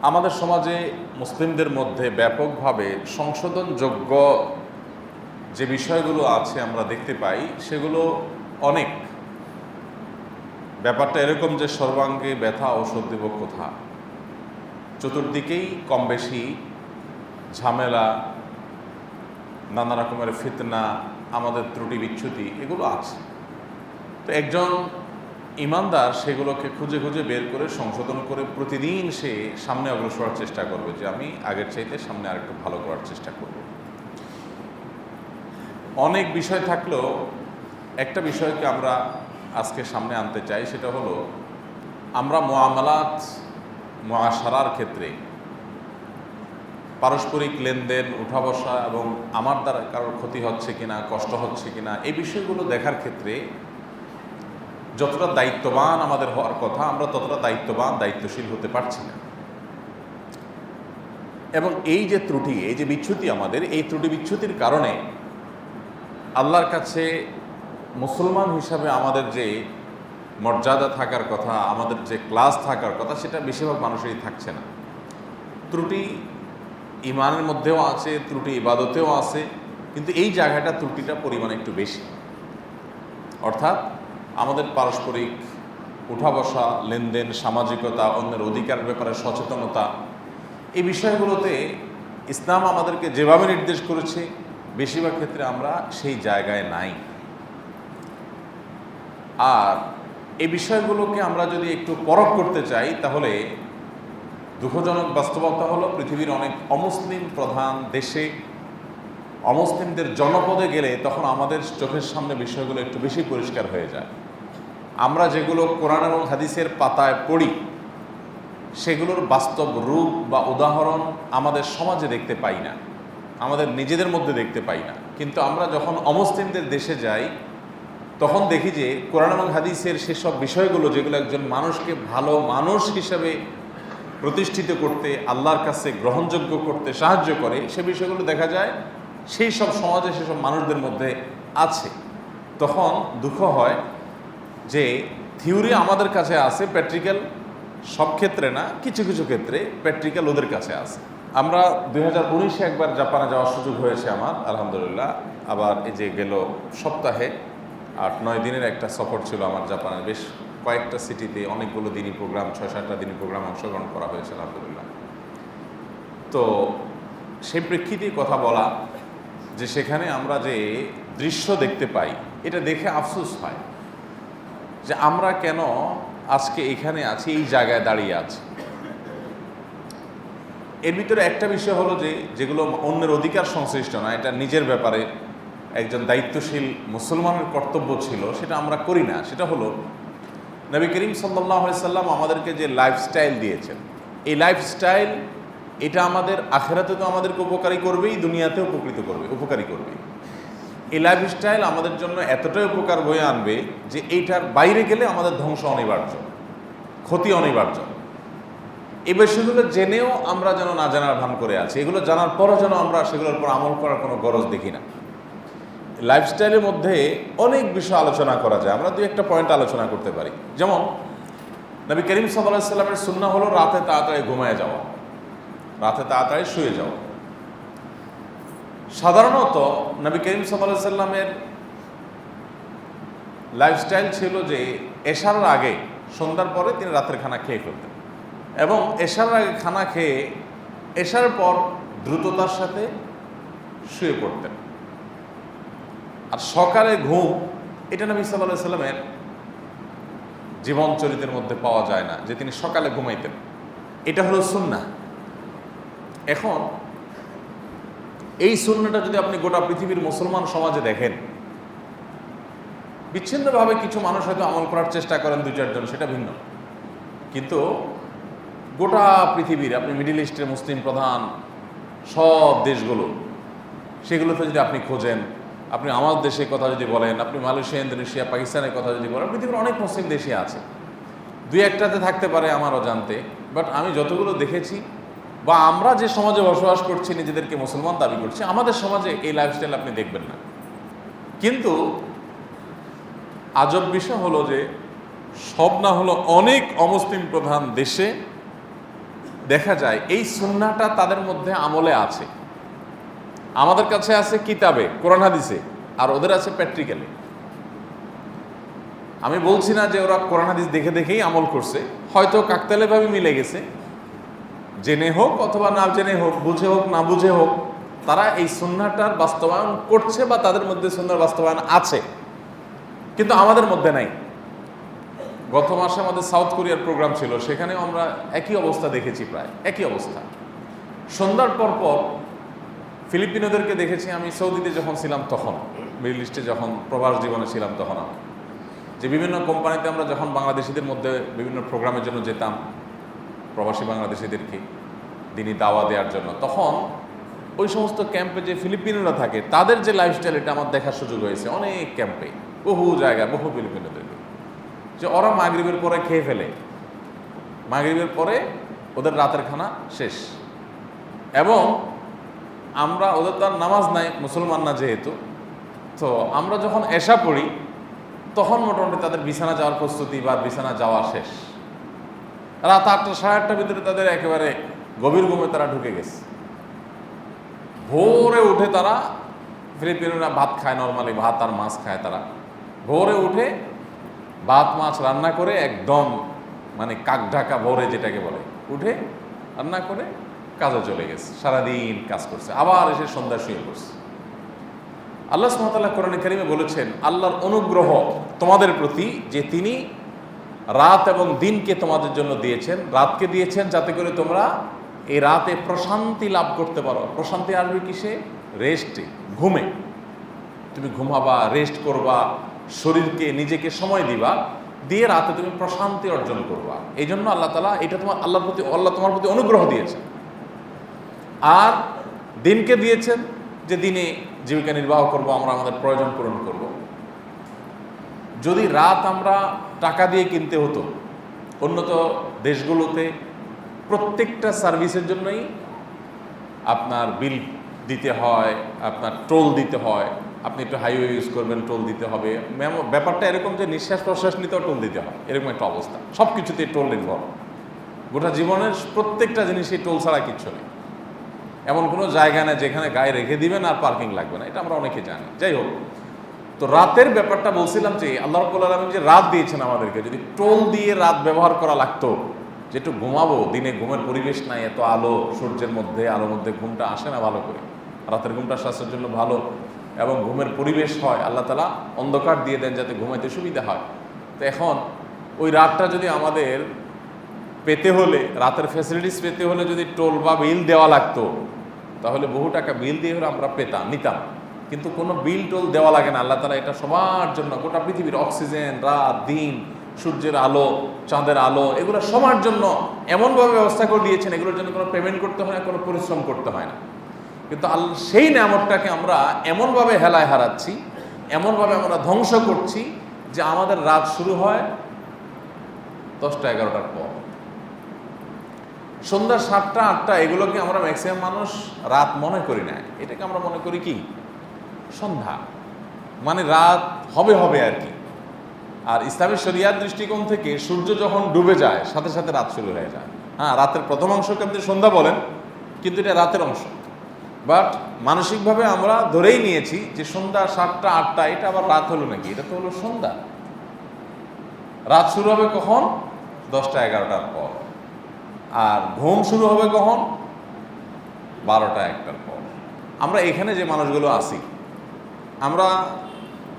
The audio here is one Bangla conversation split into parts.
আমাদের সমাজে মুসলিমদের মধ্যে ব্যাপকভাবে সংশোধনযোগ্য যে বিষয়গুলো আছে আমরা দেখতে পাই, সেগুলো অনেক। ব্যাপারটা এরকম যে সর্বাঙ্গে ব্যথা ঔষধ দেব কোথা, চতুর্দিকেই কম বেশি ঝামেলা, নানা রকমের ফিতনা, আমাদের ত্রুটি বিচ্যুতি এগুলো আছে। তো একজন ইমানদার সেগুলোকে খুঁজে খুঁজে বের করে সংশোধন করে প্রতিদিন সে সামনে অগ্রসর চেষ্টা করবে যে আমি আগের চাইতে সামনে আরেকটু ভালো করার চেষ্টা করব। অনেক বিষয় থাকলেও একটা বিষয়কে আমরা আজকে সামনে আনতে চাই, সেটা হলো আমরা মুআমালাত মুআশারার ক্ষেত্রে পারস্পরিক লেনদেন, উঠা বসা এবং আমার দ্বারা কারোর ক্ষতি হচ্ছে কিনা, কষ্ট হচ্ছে কিনা, এই বিষয়গুলো দেখার ক্ষেত্রে যতটা দায়িত্ববান আমাদের হওয়ার কথা আমরা ততটা দায়িত্ববান, দায়িত্বশীল হতে পারছি না। এবং এই যে ত্রুটি, এই যে বিচ্যুতি, আমাদের এই ত্রুটি বিচ্যুতির কারণে আল্লাহর কাছে মুসলমান হিসাবে আমাদের যে মর্যাদা থাকার কথা, আমাদের যে ক্লাস থাকার কথা, সেটা বেশিরভাগ মানুষেরই থাকছে না। ত্রুটি ইমানের মধ্যেও আছে, ত্রুটি ইবাদতেও আছে, কিন্তু এই জায়গাটা ত্রুটিটা পরিমাণ একটু বেশি। অর্থাৎ আমাদের পারস্পরিক উঠা বসা, লেনদেন, সামাজিকতা, অন্যের অধিকারের ব্যাপারে সচেতনতা, এই বিষয়গুলোতে ইসলাম আমাদেরকে যেভাবে নির্দেশ করেছে বেশিরভাগ ক্ষেত্রে আমরা সেই জায়গায় নাই। আর এই বিষয়গুলোকে আমরা যদি একটু পরখ করতে চাই, তাহলে দুঃখজনক বাস্তবতা হলো পৃথিবীর অনেক অমুসলিম প্রধান দেশে অমুসলিমদের জনপদে গেলে তখন আমাদের চোখের সামনে বিষয়গুলো একটু বেশি পরিষ্কার হয়ে যায়। আমরা যেগুলো কোরআন এবং হাদিসের পাতায় পড়ি সেগুলোর বাস্তব রূপ বা উদাহরণ আমাদের সমাজে দেখতে পাই না, আমাদের নিজেদের মধ্যে দেখতে পাই না। কিন্তু আমরা যখন অমুসলিমদের দেশে যাই তখন দেখি যে কোরআন এবং হাদিসের সেসব বিষয়গুলো যেগুলো একজন মানুষকে ভালো মানুষ হিসাবে প্রতিষ্ঠিত করতে, আল্লাহর কাছে গ্রহণযোগ্য করতে সাহায্য করে, সে বিষয়গুলো দেখা যায় সেই সব সমাজে সেসব মানুষদের মধ্যে আছে। তখন দুঃখ হয় যে থিওরি আমাদের কাছে আছে, প্র্যাকটিক্যাল সব ক্ষেত্রে না, কিছু কিছু ক্ষেত্রে প্র্যাকটিক্যাল ওদের কাছে আছে। আমরা 2019-এ একবার জাপানে যাওয়ার সুযোগ হয়েছে আমার, আলহামদুলিল্লাহ। আবার এই যে গেল সপ্তাহে 8-9 দিনের একটা সফর ছিল আমার জাপানের। বেশ কয়েকটা সিটিতে অনেকগুলো দিনই প্রোগ্রাম, 6-7টা দিনই প্রোগ্রাম অংশগ্রহণ করা হয়েছে, আলহামদুলিল্লাহ। তো সেই প্রেক্ষিতে কথা বলা যে সেখানে আমরা যে দৃশ্য দেখতে পাই, এটা দেখে আফসোস হয় যে আমরা কেন আজকে এখানে আছি, এই জায়গায় দাঁড়িয়ে আছি। এর ভিতরে একটা বিষয় হলো যে যেগুলো অন্যের অধিকার সংশ্লিষ্ট না, এটা নিজের ব্যাপারে একজন দায়িত্বশীল মুসলমানের কর্তব্য ছিল, সেটা আমরা করি না। সেটা হলো নবী করিম সাল্লাল্লাহু আলাইহি সাল্লাম আমাদেরকে যে লাইফস্টাইল দিয়েছেন, এই লাইফস্টাইল এটা আমাদের আখিরাতে তো আমাদেরকে উপকারী করবেই, দুনিয়াতেও উপকারী করবে। এই লাইফস্টাইল আমাদের জন্য এতটাই উপকার বয়ে আনবে যে এইটার বাইরে গেলে আমাদের ধ্বংস অনিবার্য, ক্ষতি অনিবার্য। এই বিষয়গুলো জেনেও আমরা যেন না জানার ভান করে আছি, এগুলো জানার পরও যেন আমরা সেগুলোর উপর আমল করার কোনো গরজ দেখি না। লাইফস্টাইলের মধ্যে অনেক বিষয় আলোচনা করা যায়, আমরা 2-1টা পয়েন্ট আলোচনা করতে পারি। যেমন নবী করিম সাল্লাল্লাহু আলাইহি সাল্লামের সুন্নাহ হলো রাতে তাড়াতাড়ি ঘুমায় যাওয়া, রাতে তাড়াতাড়ি শুয়ে যাওয়া। সাধারণত নবী করিম সাল্লাল্লাহু আলাইহি সাল্লামের লাইফস্টাইল ছিল যে এশার আগে, সন্ধ্যার পরে তিনি রাতের খানা খেয়ে ফেলতেন এবং এশার আগে খানা খেয়ে এশার পর দ্রুততার সাথে শুয়ে পড়তেন। আর সকালে ঘুম, এটা নবী সাল্লাল্লাহু আলাইহি সাল্লামের জীবন চরিত্রের মধ্যে পাওয়া যায় না যে তিনি সকালে ঘুমাইতেন। এটা হলো সুন্নাহ। এখন এই সুন্নাহটা যদি আপনি গোটা পৃথিবীর মুসলমান সমাজে দেখেন, বিচ্ছিন্নভাবে কিছু মানুষ হয়তো আমল করার চেষ্টা করেন, 2-4 জন, সেটা ভিন্ন। কিন্তু গোটা পৃথিবীর, আপনি মিডল ইস্টের মুসলিম প্রধান সব দেশগুলো, সেগুলোতে যদি আপনি খোঁজেন, আপনি আমার দেশের কথা যদি বলেন, আপনি মালয়েশিয়া, ইন্দোনেশিয়া, পাকিস্তানের কথা যদি বলেন, পৃথিবীর অনেক মুসলিম দেশই আছে। 2-1টাতে থাকতে পারে আমারও জানতে, বাট আমি যতগুলো দেখেছি বা আমরা যে সমাজে বসবাস করছি, নিজেদেরকে মুসলমান দাবি করছি, আমাদের সমাজে এই লাইফস্টাইল আপনি দেখবেন না। কিন্তু আজব বিষয় হলো যে সব না হলো অনেক অমুসলিম প্রধান দেশে দেখা যায় এই সুন্নাহটা তাদের মধ্যে আমলে আছে, আমাদের কাছে আছে কিতাবে কোরআন হাদিসে, আর ওদের আছে প্র্যাকটিক্যালে। আমি বলছি না যে ওরা কোরআন হাদিস দেখে দেখেই আমল করছে, হয়তো কাকতালীয়ভাবে মিলে গেছে, জেনে হোক অথবা না জেনে হোক, বুঝে হোক না বুঝে হোক, তারা এই সুন্নাহটার বাস্তবায়ন করছে বা তাদের মধ্যে সুন্নাহর বাস্তবায়ন আছে, কিন্তু আমাদের মধ্যে নাই। গত মাসে আমাদের সাউথ কোরিয়ার প্রোগ্রাম ছিল, সেখানেও আমরা একই অবস্থা দেখেছি, প্রায় একই অবস্থা। সন্ধ্যার পর পর ফিলিপিনোদেরকে দেখেছি আমি সৌদিতে যখন ছিলাম তখন, মিডল ইস্টে যখন প্রবাস জীবনে ছিলাম তখন, আমি যে বিভিন্ন কোম্পানিতে আমরা যখন বাংলাদেশিদের মধ্যে বিভিন্ন প্রোগ্রামের জন্য যেতাম, প্রবাসী বাংলাদেশিদেরকে দিনই দাওয়া দেওয়ার জন্য, তখন ওই সমস্ত ক্যাম্পে যে ফিলিপিনোরা থাকে তাদের যে লাইফস্টাইল, এটা আমার দেখার সুযোগ হয়েছে অনেক ক্যাম্পে, বহু জায়গায়, বহু ফিলিপিনোদেরকে, যে ওরা মাগরিবের পরে খেয়ে ফেলে, মাগরিবের পরে ওদের রাতের খানা শেষ, এবং আমরা, ওদের তো আর নামাজ নাই, মুসলমান না যেহেতু, তো আমরা যখন এশা পড়ি তখন মোটামুটি তাদের বিছানা যাওয়ার প্রস্তুতি বা বিছানা যাওয়া শেষ। রাত 8টা সাড়ে 8টার ভিতরে তাদের একেবারে গভীর ঘুমে তারা ঢুকে গেছে। ভোরে উঠে তারা, ফিলিপিনোরা ভাত খায়, নর্মালি ভাত আর মাছ খায় তারা, ভোরে উঠে ভাত মাছ রান্না করে একদম মানে কাক ঢাকা ভোরে যেটাকে বলে, উঠে রান্না করে কাজে চলে গেছে, সারাদিন কাজ করছে, আবার এসে সন্ধ্যা শুয়ে পড়ছে। আল্লাহ সুবহানাহু ওয়া তাআলা কোরআনে কারিমে বলেছেন, আল্লাহর অনুগ্রহ তোমাদের প্রতি যে তিনি রাত এবং দিনকে তোমাদের জন্য দিয়েছেন, রাতকে দিয়েছেন যাতে করে তোমরা এই রাতে প্রশান্তি লাভ করতে পারো। প্রশান্তি আসবে কিসে? রেস্টে, ঘুমে। তুমি ঘুমাবা, রেস্ট করবা, শরীরকে নিজেকে সময় দিবা, দিয়ে রাতে তুমি প্রশান্তি অর্জন করবা। এই জন্য আল্লাহ তাআলা এটা আল্লাহ তোমার প্রতি অনুগ্রহ দিয়েছেন। আর দিনকে দিয়েছেন যে দিনে জীবিকা নির্বাহ করব, আমরা আমাদের প্রয়োজন পূরণ করব। যদি রাত আমরা টাকা দিয়ে কিনতে হতো, উন্নত দেশগুলোতে প্রত্যেকটা সার্ভিসের জন্যই আপনার বিল দিতে হয়, আপনার টোল দিতে হয়, আপনি একটু হাইওয়ে ইউজ করবেন, টোল দিতে হবে। ব্যাপারটা এরকম যে নিঃশ্বাস প্রশ্বাস নিতেও টোল দিতে হয়, এরকম একটা অবস্থা। সব কিছুতেই টোল ইনভলভ, গোটা জীবনের প্রত্যেকটা জিনিসই টোল ছাড়া কিচ্ছু নেই। এমন কোনো জায়গা নেই যেখানে গায়ে রেখে দিবেন আর পার্কিং লাগবে না, এটা আমরা অনেকে জানি। যাই হোক, তো রাতের ব্যাপারটা বলছিলাম যে আল্লাহ রাব্বুল আলামিন যে রাত দিয়েছেন আমাদেরকে, যদি টোল দিয়ে রাত ব্যবহার করা লাগতো, যে একটু ঘুমাবো, দিনে ঘুমের পরিবেশ নাই, এত আলো, সূর্যের মধ্যে আলোর মধ্যে ঘুমটা আসে না ভালো করে, রাতের ঘুমটা স্বাস্থ্যের জন্য ভালো এবং ঘুমের পরিবেশ হয়, আল্লাহ তাআলা অন্ধকার দিয়ে দেন যাতে ঘুমাইতে সুবিধা হয়। তো এখন ওই রাতটা যদি আমাদের পেতে হলে, রাতের ফ্যাসিলিটিস পেতে হলে যদি টোল বা বিল দেওয়া লাগতো, তাহলে বহু টাকা বিল দিয়ে হলে আমরা নিতাম। কিন্তু কোনো বিল টোল দেওয়া লাগে না, আল্লাহ তাআলা এটা সবার জন্য, গোটা পৃথিবীর অক্সিজেন, রাত দিন, সূর্যের আলো, চাঁদের আলো, এগুলো সবার জন্য এমনভাবে ব্যবস্থা করে দিয়েছেন, এগুলোর জন্য কোনো পেমেন্ট করতে হয় না, কোনো পরিশ্রম করতে হয় না। কিন্তু সেই নিয়ামতটাকে আমরা এমনভাবে হেলায় হারাচ্ছি, এমনভাবে আমরা ধ্বংস করছি যে আমাদের রাত শুরু হয় 10টা 11টার পর, সন্ধ্যা 7টা 8টা, এগুলোকে আমরা ম্যাক্সিমাম মানুষ রাত মনে করি না, এটাকে আমরা মনে করি কি সন্ধ্যা, মানে রাত হবে হবে আর কি। আর ইসলামী শরিয়ার দৃষ্টিকোণ থেকে সূর্য যখন ডুবে যায় সাথে সাথে রাত শুরু হয়ে যায়। হ্যাঁ, রাতের প্রথম অংশকে আপনি সন্ধ্যা বলেন, কিন্তু এটা রাতের অংশ। বাট মানসিকভাবে আমরা ধরেই নিয়েছি যে সন্ধ্যা 7টা 8টা এটা আবার রাত হলো নাকি, এটা তো হলো সন্ধ্যা। রাত শুরু হবে কখন? 10টা 11টার পর। আর ঘুম শুরু হবে কখন? 12টা 1টার পর। আমরা এখানে যে মানুষগুলো আছি, আমরা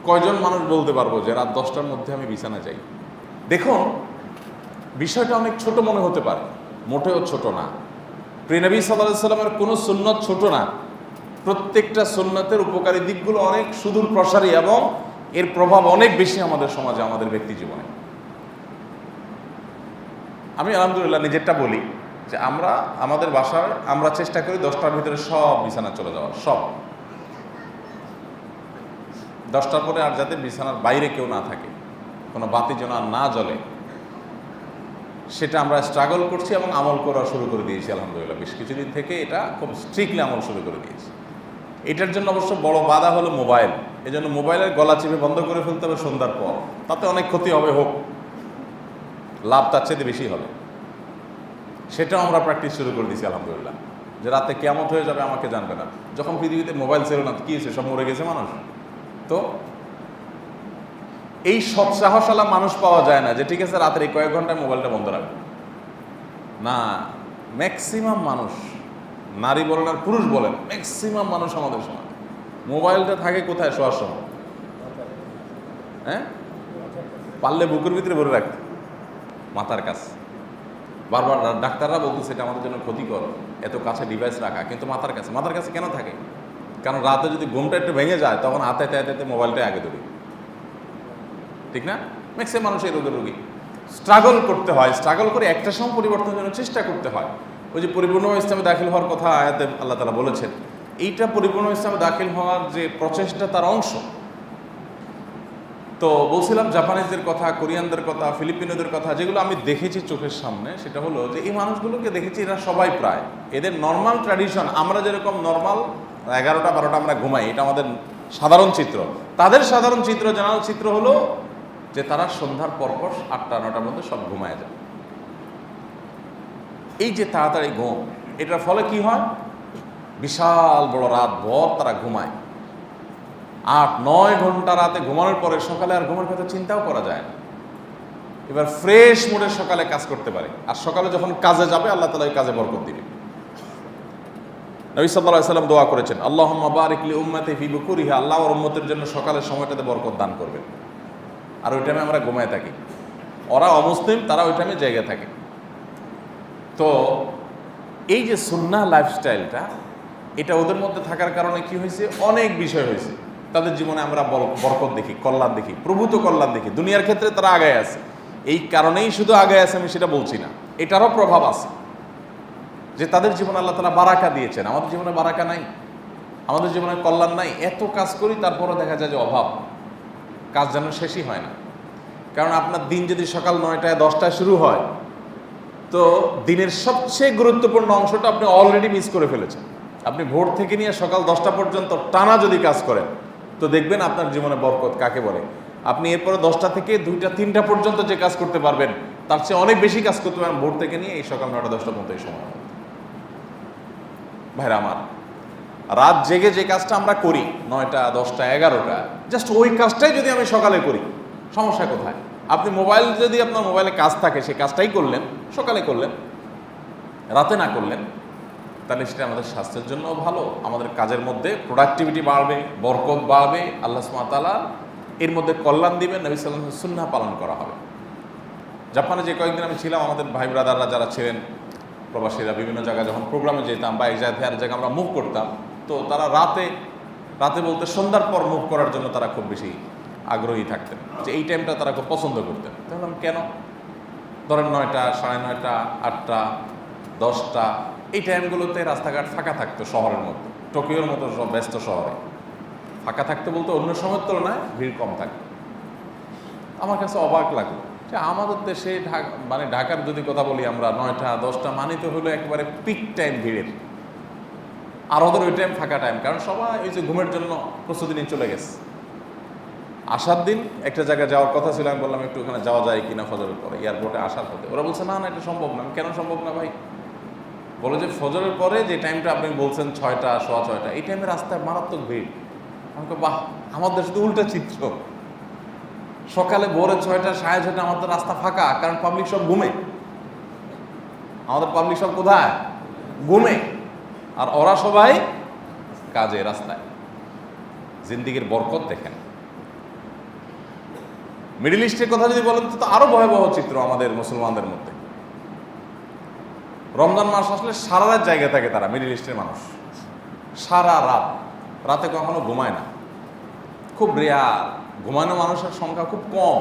কয়জন মানুষ বলতে পারবো যে রাত 10টার মধ্যে আমি বিছানা যাই? দেখুন, বিষয়টা অনেক ছোট মনে হতে পারে, মোটেও ছোট না। প্রিয় নবী সাল্লাল্লাহু আলাইহি সাল্লামের কোনো সুন্নত ছোট না। প্রত্যেকটা সুন্নতের উপকারী দিকগুলো অনেক সুদূর প্রসারী এবং এর প্রভাব অনেক বেশি আমাদের সমাজে, আমাদের ব্যক্তি জীবনে। আমি আলহামদুলিল্লাহ নিজেরটা বলি যে আমরা আমাদের বাসায় আমরা চেষ্টা করি 10টার ভিতরে সব বিছানা চলে যাওয়ার, সব 10টার পরে আর যাতে বিছানার বাইরে কেউ না থাকে, কোনো বাতি যেন আর না জ্বলে, সেটা আমরা স্ট্রাগল করছি এবং আমল করা শুরু করে দিয়েছি আলহামদুলিল্লাহ। বেশ কিছুদিন থেকে এটা খুব স্ট্রিক্টলি আমল শুরু করে দিয়েছি। এটার জন্য অবশ্য বড় বাধা হলো মোবাইল। এই জন্য মোবাইলের গলা চেপে বন্ধ করে ফেলতে হবে সন্ধ্যার পর, তাতে অনেক ক্ষতি হবে, হোক, লাভ তার চেয়ে বেশি হবে। সেটাও আমরা প্র্যাকটিস শুরু করে দিয়েছি আলহামদুলিল্লাহ, যে রাতে কেয়ামত হয়ে যাবে আমাকে জানবে না। যখন পৃথিবীতে মোবাইল ছিল না, কি হয়েছে, সব মরে গেছে মানুষ। তো এই সৎসাহসালা মানুষ পাওয়া যায় না যে ঠিক আছে রাতের এই কয়েক ঘন্টায় মোবাইলটা বন্ধ রাখবে না। ম্যাক্সিমাম মানুষ, নারী বলেন আর পুরুষ বলেন, ম্যাক্সিমাম মানুষ আমাদের সময় মোবাইলটা থাকে কোথায়, শোয়ার সময়। হ্যাঁ, পারলে বুকের ভিতরে ভরে রাখতে, মাথার কাছে। বারবার ডাক্তাররা বলতেছে এটা আমাদের জন্য ক্ষতিকর এত কাছে ডিভাইস রাখা, কিন্তু মাথার কাছে। মাথার কাছে কেন থাকে? কারণ রাতে যদি ঘুমটা একটু ভেঙে যায় তখন হাতে হাতে মোবাইলটাই আগে ধরি, ঠিক না? ম্যাক্সিমাম মানুষ এই রোগের রোগী। স্ট্রাগল করতে হয়, স্ট্রাগল করে একটা সময় পরিবর্তনের জন্য চেষ্টা করতে হয়। ওই যে পরিপূর্ণ ইসলামে দাখিল হওয়ার কথা আয়াতে আল্লাহ তাআলা বলেছেন, এইটা পরিপূর্ণ ইসলামে দাখিল হওয়ার যে প্রচেষ্টা তার অংশ। তো বলছিলাম জাপানিজদের কথা, কোরিয়ানদের কথা, ফিলিপিনোদের কথা, যেগুলো আমি দেখেছি চোখের সামনে, সেটা হলো যে এই মানুষগুলোকে দেখেছি এরা সবাই প্রায়, এদের নর্মাল ট্র্যাডিশন, আমরা যেরকম নর্মাল 11টা 12টা আমরা ঘুমাই, এটা আমাদের সাধারণ চিত্র। তাদের সাধারণ চিত্র, জেনারেল চিত্র হলো যে তারা সন্ধ্যার পরপর 8টা 9টার মধ্যে সব ঘুমায় যায়। এই যে তাড়াতাড়ি ঘুম, এটার ফলে কি হয়, বিশাল বড় রাত ভর তারা ঘুমায়। 8-9 ঘন্টা রাতে ঘুমানোর পরে সকালে আর ঘুমের কথা চিন্তাও করা যায় না। এবার ফ্রেশ মুডে সকালে কাজ করতে পারে, আর সকালে যখন কাজে যাবে আল্লাহ তাআলা এই কাজে বরকত দিবে। নবী সাল্লাল্লাহু আলাইহি ওয়াসাল্লাম দোয়া করেছেন, আল্লাহুম্মা বারিক লি উম্মতি ফি বুকুরিহা, আল্লাহ ওর উম্মতের জন্য সকালের সময়টাতে বরকত দান করবেন। আর ওই টাইমে আমরা ঘুমায় থাকি, ওরা অমুসলিম, তারা ওই টাইমে জায়গায় থাকে। তো এই যে সুন্নাহ লাইফস্টাইলটা, এটা ওদের মধ্যে থাকার কারণে কি হয়েছে, অনেক বিষয় হয়েছে তাদের জীবনে। আমরা বরকত দেখি, কল্যাণ দেখি, প্রভূত কল্যাণ দেখি। দুনিয়ার ক্ষেত্রে তারা আগায় আছে, এই কারণেই শুধু আগায় আছে আমি সেটা বলছি না, এটারও প্রভাব আছে যে তাদের জীবনে আল্লাহ তাআলা বারাকা দিয়েছেন। আমাদের জীবনে বারাকা নাই, আমাদের জীবনে কল্যাণ নাই। এত কাজ করি তারপরও দেখা যায় যে অভাব, কাজ যেন শেষই হয় না। কারণ আপনার দিন যদি সকাল 9টায় 10টায় শুরু হয়, তো দিনের সবচেয়ে গুরুত্বপূর্ণ অংশটা আপনি অলরেডি মিস করে ফেলেছেন। আপনি ভোর থেকে নিয়ে সকাল 10টা পর্যন্ত টানা যদি কাজ করেন, তো দেখবেন আপনার জীবনে বরকত কাকে বলে। আপনি এরপরে 10টা থেকে 2টা 3টা পর্যন্ত যে কাজ করতে পারবেন, তার চেয়ে অনেক বেশি কাজ করতে পারবেন ভোর থেকে নিয়ে এই সকাল 9টা 10টা পর্যন্ত এই সময়। ভাইরা আমার, রাত জেগে যে কাজটা আমরা করি 9টা 10টা 11টা, জাস্ট ওই কাজটাই যদি আমি সকালে করি, সমস্যা কোথায়? আপনি মোবাইল, যদি আপনার মোবাইলে কাজ থাকে সেই কাজটাই করলেন, সকালে করলেন, রাতে না করলেন, তাহলে সেটা আমাদের স্বাস্থ্যের জন্যও ভালো, আমাদের কাজের মধ্যে প্রোডাক্টিভিটি বাড়বে, বরকত বাড়বে, আল্লাহ সুবহানাহু ওয়া তাআলা এর মধ্যে কল্যাণ দিবেন, নবী সাল্লাল্লাহু আলাইহি ওয়াসাল্লামের সুন্নাহ পালন করা হবে। জাপানে যে কয়েকদিন আমি ছিলাম, আমাদের ভাই ব্রাদাররা যারা ছিলেন প্রবাসীরা, বিভিন্ন জায়গায় যখন প্রোগ্রামে যেতাম বা এই জায়গায় আর জায়গায় আমরা মুভ করতাম, তো তারা রাতে বলতে সন্ধ্যার পর মুভ করার জন্য তারা খুব বেশি আগ্রহী থাকতেন, যে এই টাইমটা তারা খুব পছন্দ করতেন। তাহলে কেন? ধরেন 9টা 9:30 8টা 10টা, এই টাইমগুলোতে রাস্তাঘাট ফাঁকা থাকতো শহরের মধ্যে, টোকিওর মতো সব ব্যস্ত শহরে ফাঁকা থাকতে বলতে অন্য সময়ের তুলনায় ভিড় কম থাকতো। আমার কাছে অবাক লাগলো যে আমাদের দেশে মানে ঢাকার যদি কথা বলি আমরা, 9টা 10টা মানে তো হলো একেবারে পিক টাইম ভিড়ের, আর ওদের ওই টাইম ফাঁকা টাইম, কারণ সবাই ওই যে ঘুমের জন্য প্রস্তুতি নিয়ে চলে গেছে। আসার দিন একটা জায়গায় যাওয়ার কথা ছিল, আমি বললাম একটু ওখানে যাওয়া যায় কিনা ফজরের পরে, এয়ারপোর্টে আসার পথে। ওরা বলছে না এটা সম্ভব না। কেন সম্ভব না ভাই? বলে যে ফজরের পরে যে টাইমটা আপনি বলছেন 6টা 6:15, এই টাইমে রাস্তায় মারাত্মক ভিড়। আমাকে বাহ, আমাদের শুধু উল্টা চিত্র। সকালে ভোরে 6টা 6:30 আমাদের রাস্তা ফাঁকা, কারণ পাবলিক সব ঘুমে। আমাদের পাবলিক সব কোথায়? ঘুমে। আর ওরা সবাই কাজে, রাস্তায়। জিন্দিগির বরকত দেখেন। মিডল ইস্টের কথা যদি বলেন তো আরো ভয়াবহ চিত্র আমাদের মুসলমানদের মধ্যে। রমজান মাস আসলে সারা রাত জায়গা থাকে তারা, মিডল ইস্টের মানুষ সারা রাত, রাতে কখনো ঘুমায় না, খুব রেয়ার। ঘুমানো মানুষের সংখ্যা খুব কম,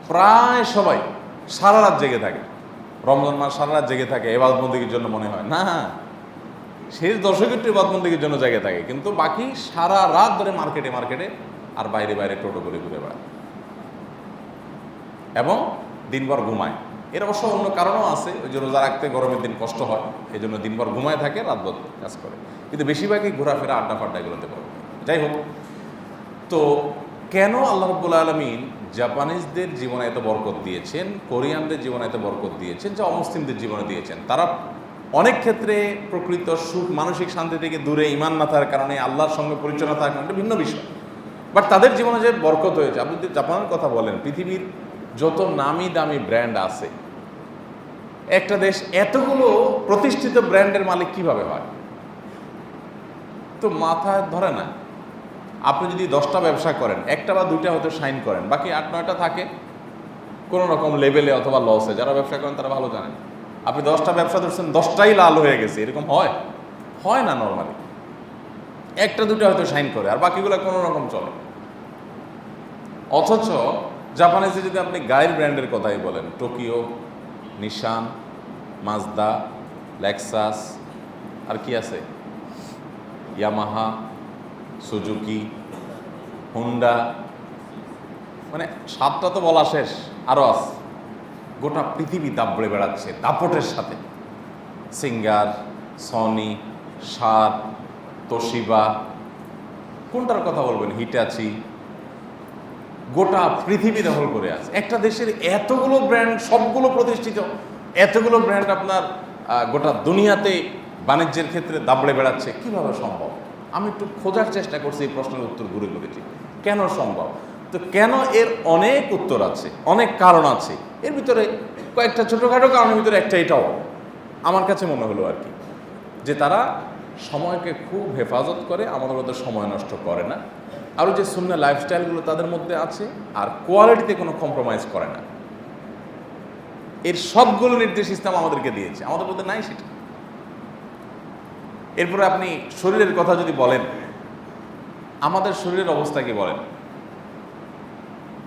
প্রায় সবাই সারা রাত জেগে থাকে। রমজান মাস সারা রাত জেগে থাকে, ইবাদত বন্দেগীর জন্য মনে হয় না, শেষ দশকে একটু ইবাদত বন্দেগীর জন্য জেগে থাকে, কিন্তু বাকি সারা রাত ধরে মার্কেটে আর বাইরে টোটো করে ঘুরে বেড়ায় এবং দিনভর ঘুমায়। এর অবশ্য অন্য কারণও আছে, ওই যে রোজা রাখতে গরমের দিন কষ্ট হয়, এই জন্য দিনভর ঘুমায় থাকে, রাতভর কাজ করে, কিন্তু বেশিরভাগই ঘোরাফেরা আড্ডা ফাড্ডা এগুলোতে করে। যাই হোক, তো কেন আল্লাহ রাব্বুল আলামিন জাপানিজদের জীবনে এত বরকত দিয়েছেন, কোরিয়ানদের জীবনে এত বরকত দিয়েছেন, যা অমুসলিমদের জীবনে দিয়েছেন। তারা অনেক ক্ষেত্রে প্রকৃত সুখ, মানসিক শান্তি থেকে দূরে, ঈমান না থাকার কারণে, আল্লাহর সঙ্গে পরিচয় না থাকার কারণে, ভিন্ন বিষয়। বাট তাদের জীবনে যে বরকত হয়েছে, আপনি যদি জাপানের কথা বলেন, পৃথিবীর যত নামি দামি ব্র্যান্ড আছে, একটা দেশ এতগুলো প্রতিষ্ঠিত ব্র্যান্ডের মালিক কিভাবে হয়? তো মাথায় ধরে না। আপনি যদি 10টা ব্যবসা করেন, একটা বা দুইটা হয়তো শাইন করেন, বাকি 8-9টা থাকে কোনো রকম লেভেলে অথবা লসে। যারা ব্যবসা করেন তারা ভালো জানেন। আপনি 10টা ব্যবসা ধরছেন, 10টাই লাল হয়ে গেছে, এরকম হয়? হয় না নর্মালি। একটা দুটো হয়তো শাইন করে, আর বাকিগুলো কোনো রকম চলে। অথচ জাপানিজে যদি আপনি গাড়ির ব্র্যান্ডের কথাই বলেন, টোকিও, নিশান, মাজদা, লেক্সাস, আর কি আছে, ইয়ামাহা, সুজুকি, হুন্ডা, মানে 7টা তো বলা শেষ, আরও আছে। গোটা পৃথিবী দাপড়ে বেড়াচ্ছে দাপটের সাথে। সিঙ্গার, সনি, শার্প, তোশিবা, কোনটার কথা বলবেন, হিটাচি, গোটা পৃথিবী দখল করে আছে। একটা দেশের এতগুলো ব্র্যান্ড, সবগুলো প্রতিষ্ঠিত, এতগুলো ব্র্যান্ড আপনার গোটা দুনিয়াতে বাণিজ্যের ক্ষেত্রে দাবড়ে বেড়াচ্ছে, কিভাবে সম্ভব? আমি একটু খোঁজার চেষ্টা করছি, এই প্রশ্নের উত্তর ঘুরে ঘুরেছি, কেন সম্ভব? তো কেন, এর অনেক উত্তর আছে, অনেক কারণ আছে। এর ভিতরে কয়েকটা ছোটোখাটো কারণের ভিতরে একটা এটাও আমার কাছে মনে হলো আর কি, যে তারা সময়কে খুব হেফাজত করে, আমাদের মধ্যে সময় নষ্ট করে না। আরও যে সুন্নাহ লাইফস্টাইলগুলো তাদের মধ্যে আছে, আর কোয়ালিটিতে কোনো কম্প্রোমাইজ করে না। এর সবগুলো নির্দেশ ইসলাম আমাদেরকে দিয়েছে, আমাদের মধ্যে নাই সেটা। এরপরে আপনি শরীরের কথা যদি বলেন, আমাদের শরীরের অবস্থা কি বলেন?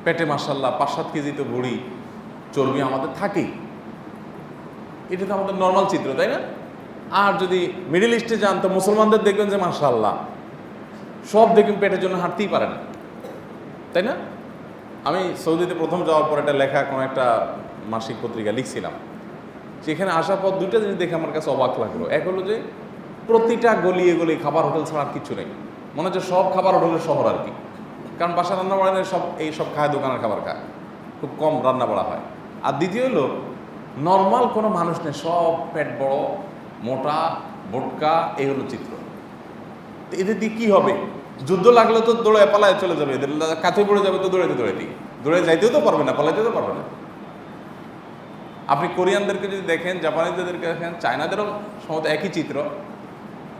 পেটে মাশাআল্লাহ 5-7 কেজি তো ভুঁড়ি, চর্বি আমাদের থাকেই। এটা তো আমাদের নর্মাল চিত্র, তাই না? আর যদি মিডল ইস্টে যান, তো মুসলমানদের দেখবেন যে মাশাআল্লাহ সব দেখবেন পেটের জন্য হাঁটতেই পারে না, তাই না? আমি সৌদিতে প্রথম যাওয়ার পর একটা লেখা কোনো একটা মাসিক পত্রিকা লিখছিলাম, সেখানে আসার পর দুইটা জিনিস দেখে আমার কাছে অবাক লাগলো। এক হলো যে প্রতিটা গলিয়ে গলিয়ে খাবার হোটেল ছাড়া আর কিছু নেই, মনে হচ্ছে সব খাবার হোটেলের শহর আর কি। কারণ বাসা রান্না বাড়া সব এই সব খায়, দোকানের খাবার খায়, খুব কম রান্না বাড়া হয়। আর দ্বিতীয় হলো নর্মাল কোনো মানুষ নেই, সব পেট বড়, মোটা, বোটকা, এই হলো চিত্র। এদের দিয়ে কী হবে? যুদ্ধ লাগলে তো দৌড়ে পালায় চলে যাবে, এদের কাছে পড়ে যাবে তো দৌড়াইতে দৌড়ে যাইতেও তো পারবে না, পালাইতে তো পারবে না। আপনি কোরিয়ানদেরকে যদি দেখেন, জাপানিজদেরকে দেখেন, চায়নাদেরও সম্ভবত একই চিত্র।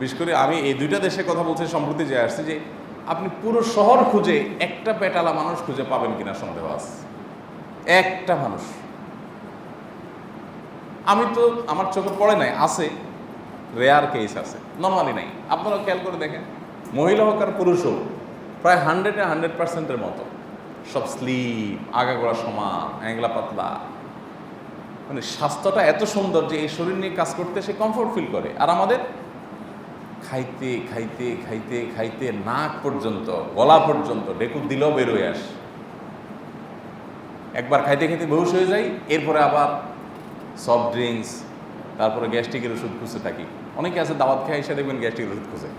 বিশেষ করে আমি এই দুইটা দেশের কথা বলছি, সম্প্রতি যে আসছি, যে আপনি পুরো শহর খুঁজে একটা পেটালা মানুষ খুঁজে পাবেন কিনা সন্দেহ আছে। একটা মানুষ, আমি তো আমার চোখে পড়ে নাই, আছে, রেয়ার কেস আছে, নর্মালি নাই। আপনারা খেয়াল করে দেখেন, মহিলা হোক আর পুরুষ হোক, প্রায় 100% মতো সব স্লিপ, আগাগোড়া সমান, অ্যাংলা পাতলা, মানে স্বাস্থ্যটা এত সুন্দর যে এই শরীর নিয়ে কাজ করতে সে কমফোর্ট ফিল করে। আর আমাদের খাইতে খাইতে খাইতে খাইতে নাক পর্যন্ত, গলা পর্যন্ত ডেকুর দিলেও বেরোয় আসে। একবার খাইতে খাইতে বেহুশ হয়ে যাই, এরপরে আবার সফট ড্রিঙ্কস, তারপরে গ্যাস্ট্রিকের ওষুধ খুঁজতে থাকি। অনেকে আছে দাওয়াত খেয়ে এসে দেখবেন গ্যাস্ট্রিকের ওষুধ খুঁজে।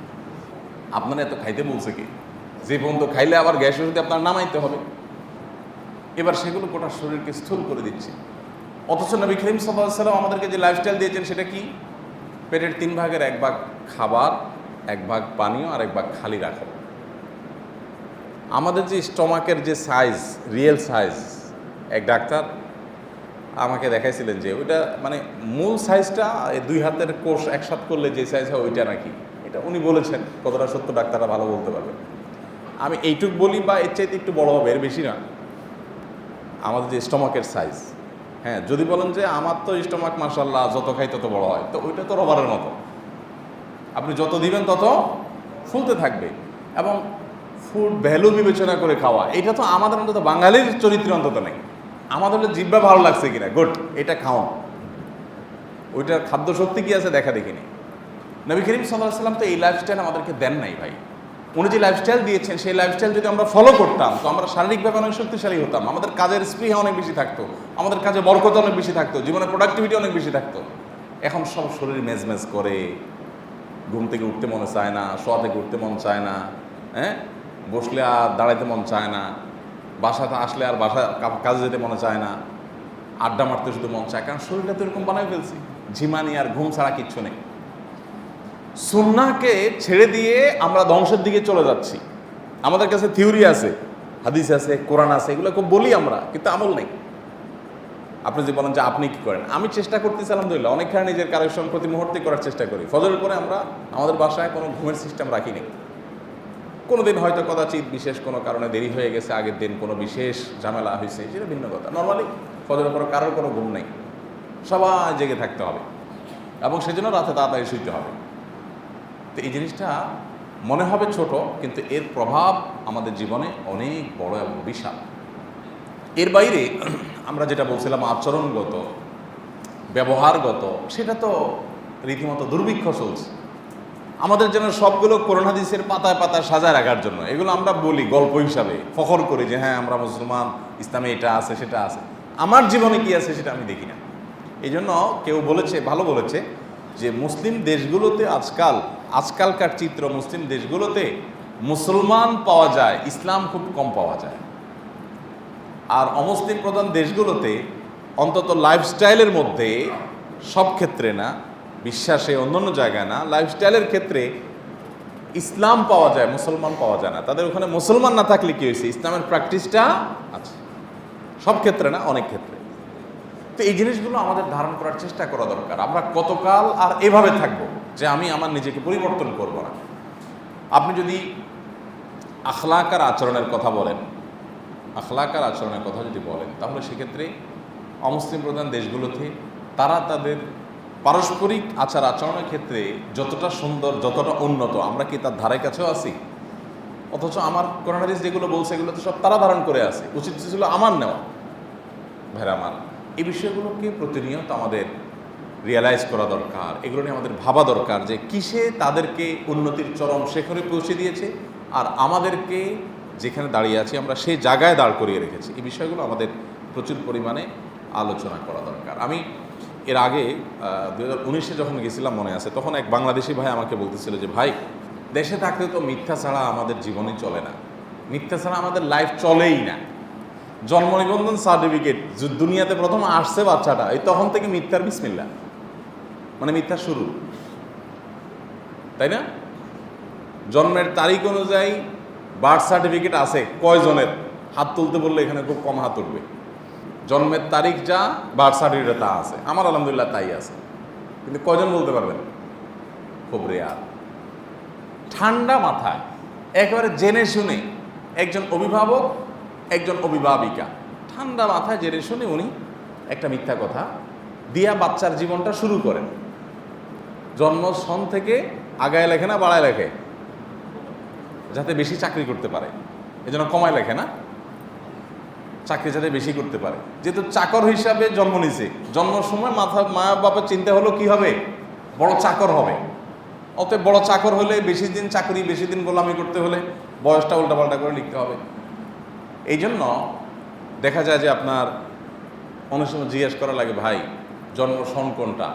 আপনারা এত খাইতে বলছে কি, যে পর্যন্ত খাইলে আবার গ্যাস ওষুধে আপনার নামাইতে হবে। এবার সেগুলো গোটা শরীরকে স্থূল করে দিচ্ছে। অথচ নবী করিম সাল্লাল্লাহু আলাইহি ওয়াসাল্লাম আমাদেরকে যে লাইফস্টাইল দিয়েছেন সেটা কি? পেটের 3 ভাগের 1 ভাগ খাবার, 1 ভাগ পানীয়, আর 1 ভাগ খালি রাখো। আমাদের যে স্টমাকের যে সাইজ, রিয়েল সাইজ, এক ডাক্তার আমাকে দেখাইছিলেন যে ওইটা মানে মূল সাইজটা 2 হাতের কোষ একসাথে করলে যে সাইজ হয় ওইটা নাকি, এটা উনি বলেছেন। কতটা সত্য ডাক্তাররা ভালো বলতে পারবে। আমি এইটুক বলি, বা এর চাইতে একটু বড় হবে, এর বেশি না। আমাদের যে স্টমাকের সাইজ, হ্যাঁ, যদি বলেন যে আমার তো স্টমাক মাশাআল্লাহ যত খাই তত বড় হয়, তো ওইটা তো রবারের মতো, আপনি যত দিবেন তত ফুলতে থাকবে। এবং ফুড ভ্যালু বিবেচনা করে খাওয়া, এটা তো আমাদের অন্তত বাঙালির চরিত্র অন্তত নেই। আমাদের জিহ্বা ভালো লাগছে কিনা, গুড, এটা খাওয়ান, ওইটার খাদ্য শক্তি কী আছে দেখা দেখিনি। নবী করিম সাল্লাল্লাহু আলাইহি ওয়াসাল্লাম তো এই লাইফস্টাইল আমাদেরকে দেন নাই ভাই। উনি যে লাইফস্টাইল দিয়েছেন, সেই লাইফস্টাইল যদি আমরা ফলো করতাম, তো আমরা শারীরিকভাবে অনেক শক্তিশালী হতাম, আমাদের কাজের স্পৃহা অনেক বেশি থাকতো, আমাদের কাজে বরকত অনেক বেশি থাকতো, জীবনের প্রোডাক্টিভিটি অনেক বেশি থাকতো। এখন সব শরীর মেজমেজ করে, ঘুম থেকে উঠতে মনে চায় না, শোয়া থেকে উঠতে মন চায় না, হ্যাঁ, বসলে আর দাঁড়াইতে মন চায় না, বাসাতে আসলে আর কাজে যেতে মনে চায় না, আড্ডা মারতে শুধু মন চায়, কারণ শরীরটা তো এরকম বানাই ফেলছি, ঝিমানি আর ঘুম ছাড়া কিচ্ছু নেই। সুন্নাহকে ছেড়ে দিয়ে আমরা ধ্বংসের দিকে চলে যাচ্ছি। আমাদের কাছে থিওরি আছে, হাদিস আছে, কোরআন আছে, এগুলো খুব বলি আমরা, কিন্তু আমল নেই। আপনি যে বলেন যে আপনি কি করেন, আমি চেষ্টা করতেছি আলহামদুলিল্লাহ, অনেকখানি নিজের কারেকশন প্রতি মুহূর্তে করার চেষ্টা করি। ফজরের পরে আমরা আমাদের বাসায় কোনো ঘুমের সিস্টেম রাখি নেই। কোনো দিন হয়তো কদাচিৎ বিশেষ কোনো কারণে দেরি হয়ে গেছে, আগের দিন কোনো বিশেষ ঝামেলা হয়েছে, সেটা ভিন্ন কথা। নর্মালি ফজরের পরে কারোর কোনো ঘুম নেই, সবাই জেগে থাকতে হবে এবং সেজন্য রাতে তাড়াতাড়ি শুইতে হবে। তো এই জিনিসটা মনে হবে ছোট, কিন্তু এর প্রভাব আমাদের জীবনে অনেক বড় এবং বিশাল। এর বাইরে আমরা যেটা বলছিলাম আচরণগত, ব্যবহারগত, সেটা তো রীতিমতো দুর্ভিক্ষ চলছে। আমাদের যেন সবগুলো কোরআন হাদিসের পাতায় পাতায় সাজায় রাখার জন্য, এগুলো আমরা বলি গল্প হিসাবে, ফখর করি যে হ্যাঁ আমরা মুসলমান, ইসলামে এটা আছে সেটা আছে। আমার জীবনে কি আছে সেটা আমি দেখি না। এই জন্য কেউ বলেছে, ভালো বলেছে, যে মুসলিম দেশগুলোতে আজকালকার চিত্র, মুসলিম দেশগুলোতে মুসলমান পাওয়া যায়, ইসলাম খুব কম পাওয়া যায়। আর অমুসলিম প্রধান দেশগুলোতে অন্তত লাইফস্টাইলের মধ্যে, সব ক্ষেত্রে না, বিশ্বাসে অন্যান্য জায়গায় না, লাইফস্টাইলের ক্ষেত্রে ইসলাম পাওয়া যায়, মুসলমান পাওয়া যায় না। তাদের ওখানে মুসলমান না থাকলে কি হয়েছে, ইসলামের প্র্যাকটিসটা আছে, সব ক্ষেত্রে না, অনেক ক্ষেত্রে। তো এই জিনিসগুলো আমাদের ধারণ করার চেষ্টা করা দরকার। আমরা কতকাল আর এভাবে থাকবো যে আমি আমার নিজেকে পরিবর্তন করব না? আপনি যদি আখলাক আর আচরণের কথা বলেন, আখলাক আর আচরণের কথা যদি বলেন, তাহলে সেক্ষেত্রে অমুসলিম প্রধান দেশগুলোতে তারা তাদের পারস্পরিক আচার আচরণের ক্ষেত্রে যতটা সুন্দর, যতটা উন্নত, আমরা কি তার ধারে কাছেও আছি? অথচ আমার কোরআন হাদিস যেগুলো বলছে এগুলো তো সব তারা ধারণ করে আছে, উচিত ছিল আমার নেওয়া। ভাইরা আমার, এই বিষয়গুলোকে প্রতিনিয়ত আমাদের রিয়েলাইজ করা দরকার, এগুলো নিয়ে আমাদের ভাবা দরকার যে কিসে তাদেরকে উন্নতির চরম শিখরে পৌঁছে দিয়েছে আর আমাদেরকে যেখানে দাঁড়িয়ে আছি আমরা সেই জায়গায় দাঁড় করিয়ে রেখেছি। এই বিষয়গুলো আমাদের প্রচুর পরিমাণে আলোচনা করা দরকার। আমি এর আগে 2019-এ যখন গেছিলাম মনে আছে, তখন এক বাংলাদেশি ভাই আমাকে বলতেছিল যে ভাই, দেশে থাকতে তো মিথ্যা ছাড়া আমাদের জীবনই চলে না, মিথ্যা ছাড়া আমাদের লাইফ চলেই না। জন্ম নিবন্ধন সার্টিফিকেট দুনিয়াতে প্রথম আসছে বাচ্চাটা, এই তখন থেকে মিথ্যার বিসমিল্লা, মানে মিথ্যা শুরু, তাই না? জন্মের তারিখ অনুযায়ী বার্থ সার্টিফিকেট আছে কয়জনের? হাত তুলতে বললে এখানে খুব কম হাত উঠবে। জন্মের তারিখ যা, বার্থ সার্টিফিকেট তা আছে, আমার আলহামদুলিল্লাহ তাই আছে, কিন্তু কয়জন বলতে পারবেন? খুব রেয়ার। ঠান্ডা মাথায় একেবারে জেনে শুনে একজন অভিভাবক, একজন অভিভাবিকা ঠান্ডা মাথায় জেনে শুনে উনি একটা মিথ্যা কথা দিয়া বাচ্চার জীবনটা শুরু করেন। জন্ম সন থেকে আগায় লেখে না বাড়ায় লেখে, যাতে বেশি চাকরি করতে পারে, এজন্য কমায় লেখে না, চাকরি যাতে বেশি করতে পারে। যেহেতু চাকর হিসাবে জন্ম নিছে, জন্মের সময় মা বাবার চিন্তা হলো কি হবে, বড় চাকর হবে। অতএব বড় চাকর হলে বেশি দিন চাকরি, বেশি দিন গোলামি করতে হলে বয়সটা উল্টাপাল্টা করে লিখতে হবে। এই জন্য দেখা যায় যে আপনার অনেক সময় জিজ্ঞেস করা লাগে, ভাই জন্ম সন কোনটা?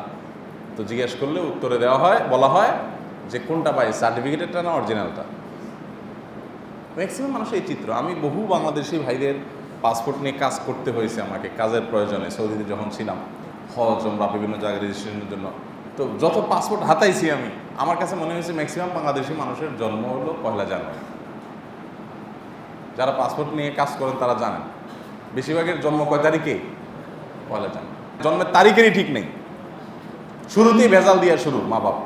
তো জিজ্ঞেস করলে উত্তরে দেওয়া হয়, বলা হয় যে কোনটা ভাই, সার্টিফিকেটেরটা না অরিজিনালটা? ম্যাক্সিমাম মানুষ এই চিত্র। আমি বহু বাংলাদেশি ভাইদের পাসপোর্ট নিয়ে কাজ করতে হয়েছে আমাকে, কাজের প্রয়োজনে সৌদিতে যখন ছিলাম, হজ আমরা বিভিন্ন জায়গায় রেজিস্ট্রেশনের জন্য। তো যত পাসপোর্ট হাতাইছি আমি, আমার কাছে মনে হয়েছে ম্যাক্সিমাম বাংলাদেশি মানুষের জন্ম হলো 1 জানুয়ারি। যারা পাসপোর্ট নিয়ে কাজ করেন তারা জানেন বেশিরভাগের জন্ম কয় তারিখে? 1 জানুয়ারি। জন্মের তারিখেরই ঠিক নেই, শুরুতেই ভেজাল দিয়ে শুরু মা বাপ।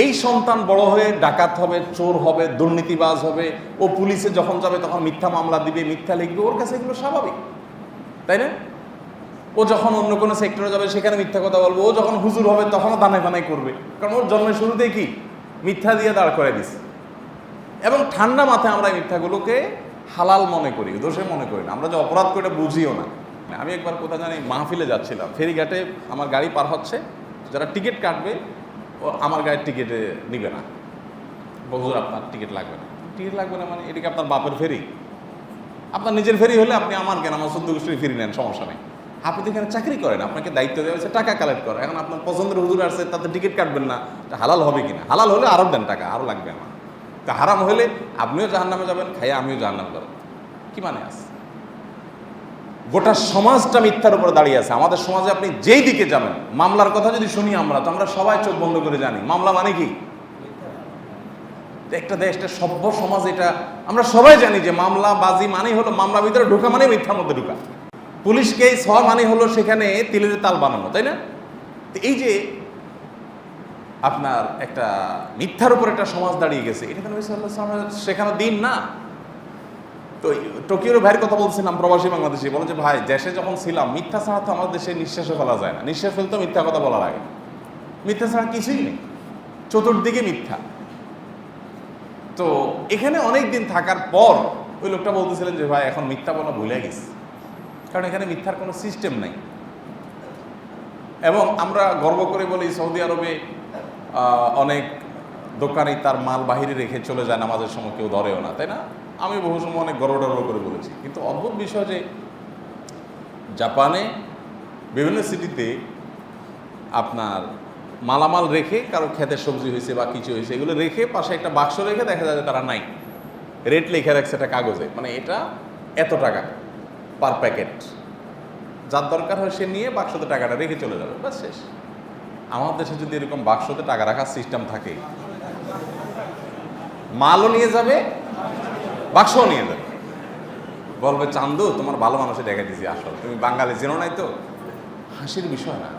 এই সন্তান বড় হয়ে ডাকাত হবে, চোর হবে, দুর্নীতিবাজ হবে, ও পুলিশে যখন যাবে তখন মিথ্যা মামলা দিবে, মিথ্যা লিখবে, ওর কাছে এগুলো স্বাভাবিক, তাই না? ও যখন অন্য কোনো সেক্টরে যাবে সেখানে মিথ্যা কথা বলবে, ও যখন হুজুর হবে তখনও দানায় বানাই করবে, কারণ ওর জন্মের শুরুতেই কি মিথ্যা দিয়ে দাঁড় করে দিচ্ছে। এবং ঠান্ডা মাথায় আমরা মিথ্যাগুলোকে হালাল মনে করি, দোষে মনে করি না, আমরা যে অপরাধ করে বুঝিও না। আমি একবার কোথায় জানি মাহফিলে যাচ্ছিলাম, ফেরিঘাটে আমার গাড়ি পার হচ্ছে, যারা টিকিট কাটবে ও আমার গাড়ির টিকিটে নিবে না, হুজুর আপনার টিকিট লাগবে না। টিকিট লাগবে না মানে এটাকে আপনার বাপের ফেরি? আপনার নিজের ফেরি হলে আপনি আমার কেন, আমার 14 গোষ্ঠীর ফেরি নেন, সমস্যা নেই। আপনি তো এখানে চাকরি করেন, আপনাকে দায়িত্ব দেওয়া হয়েছে টাকা কালেক্ট করা। এখন আপনার পছন্দের হুজুর আসছে, তাতে টিকিট কাটবেন না, হালাল হবে কিনা? হালাল হলে আরও দেন টাকা, আরও লাগবে আমার। তা হারাম হলে আপনিও জাহান্নামে যাবেন, খাইয়ে আমিও জাহান্নাম যাবো। কি মানে আছে? গোটা সমাজটা মিথ্যার উপরে দাঁড়িয়ে আছে। আমাদের সমাজে আপনি যেই দিকে যাবেন, মামলার কথা যদি শুনি আমরা, তো আমরা সবাই চোখ বন্ধ করে জানি মামলা মানে কি। একটা দেশ, একটা সভ্য সমাজ, এটা আমরা সবাই জানি যে মামলা বাজি মানে হলো মামলা ভিতরে ঢোকা মানে মিথ্যার মধ্যে ঢোকা, পুলিশ কেস হওয়া মানে হলো সেখানে তিলের তাল বানানো, তাই না? তো এই যে আপনার একটা মিথ্যার উপর একটা সমাজ দাঁড়িয়ে গেছে, এটা কেন শেখানো দিন না? তো টোকিওর ভাইয়ের কথা বলছিলাম, প্রবাসী বাংলাদেশি বলে যে ভাই দেশে যখন ছিলাম মিথ্যা ছাড়া তো আমাদের দেশে নিঃশ্বাসে ফেলা যায় না, নিঃশ্বাস ফেলতে মিথ্যা কথা বলার আগে, মিথ্যা ছাড়া কিছুই নেই, চতুর্দিকে মিথ্যা। তো এখানে অনেক দিন থাকার পর ওই লোকটা বলতেছিলেন যে ভাই এখন মিথ্যা বলা ভুলে গেছি, কারণ এখানে মিথ্যার কোনো সিস্টেম নাই। এবং আমরা গর্ব করে বলি সৌদি আরবে অনেক দোকানে তার মাল বাহিরে রেখে চলে যায়, নামাজের সময় কেউ ধরেও না, তাই না? আমি বহু সময় অনেক গর্ব করে বলেছি। কিন্তু অদ্ভুত বিষয় যে জাপানে বিভিন্ন সিটিতে আপনার মালামাল রেখে, কারো খেতের সবজি হয়েছে বা কিছু হয়েছে, এগুলো রেখে পাশে একটা বাক্স রেখে দেখা যায় যে তারা নাই, রেট লেখা রাখছে একটা কাগজে, মানে এটা এত টাকা পার প্যাকেট, যার দরকার হয় সে নিয়ে বাক্সতে টাকাটা রেখে চলে যাবে, বাস শেষ। আমার দেশে যদি এরকম বাক্সতে টাকা রাখার সিস্টেম থাকে, মালও নিয়ে যাবে, বাক্সও নিয়ে যাবে, বলবে চান্দু তোমার ভালো মানুষে দেখা দিয়েছি, আসল তুমি বাঙালি চেনো নাই। তো হাসির বিষয় না,